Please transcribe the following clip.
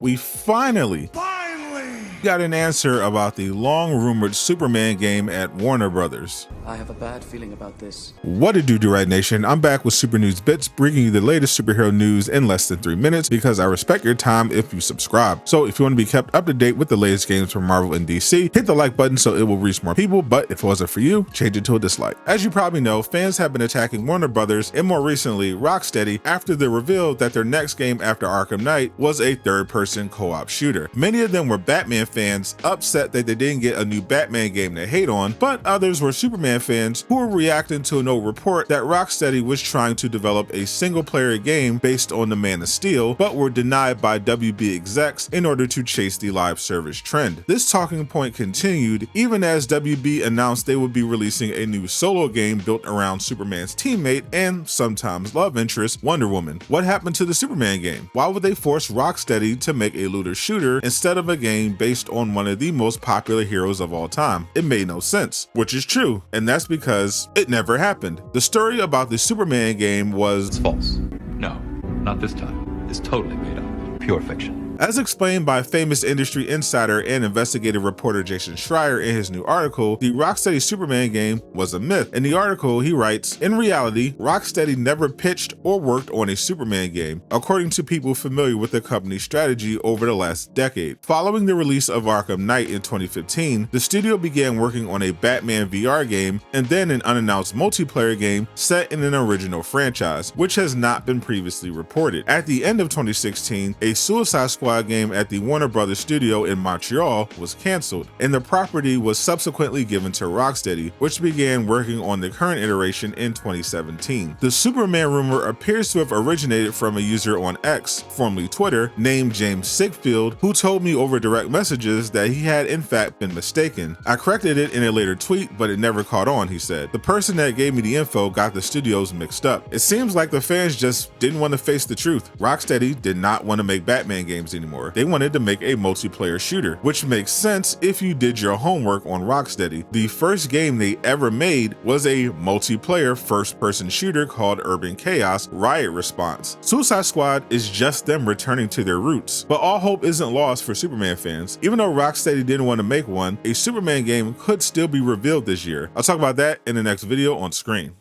We finally got an answer about the long-rumored Superman game at Warner Brothers. I have a bad feeling about this. What it do, Right Nation? I'm back with Super News Bits, bringing you the latest superhero news in less than 3 minutes because I respect your time if you subscribe. So if you want to be kept up to date with the latest games from Marvel and DC, hit the like button so it will reach more people, but if it wasn't for you, change it to a dislike. As you probably know, fans have been attacking Warner Brothers and more recently Rocksteady after the reveal that their next game after Arkham Knight was a third-person co-op shooter. Many of them were Batman fans upset that they didn't get a new Batman game to hate on, but others were Superman fans who were reacting to an old report that Rocksteady was trying to develop a single-player game based on the Man of Steel, but were denied by WB execs in order to chase the live service trend. This talking point continued even as WB announced they would be releasing a new solo game built around Superman's teammate and sometimes love interest, Wonder Woman. What happened to the Superman game? Why would they force Rocksteady to make a looter shooter instead of a game based on one of the most popular heroes of all time? It made no sense, which is true, and that's because it never happened. The story about the Superman game was It's false. No, not this time. It's totally made up. Pure fiction. As explained by famous industry insider and investigative reporter Jason Schreier in his new article, the Rocksteady Superman game was a myth. In the article, he writes, "In reality, Rocksteady never pitched or worked on a Superman game, according to people familiar with the company's strategy over the last decade. Following the release of Arkham Knight in 2015, the studio began working on a Batman VR game and then an unannounced multiplayer game set in an original franchise, which has not been previously reported. At the end of 2016, a Suicide Squad game at the Warner Brothers studio in Montreal was cancelled, and the property was subsequently given to Rocksteady, which began working on the current iteration in 2017. The Superman rumor appears to have originated from a user on X, formerly Twitter, named James Sigfield, who told me over direct messages that he had in fact been mistaken. I corrected it in a later tweet, but it never caught on," he said. "The person that gave me the info got the studios mixed up. It seems like the fans just didn't want to face the truth. Rocksteady did not want to make Batman games anymore. They wanted to make a multiplayer shooter, which makes sense if you did your homework on Rocksteady. The first game they ever made was a multiplayer first-person shooter called Urban Chaos Riot Response. Suicide Squad is just them returning to their roots. But all hope isn't lost for Superman fans. Even though Rocksteady didn't want to make one, a Superman game could still be revealed this year. I'll talk about that in the next video on screen.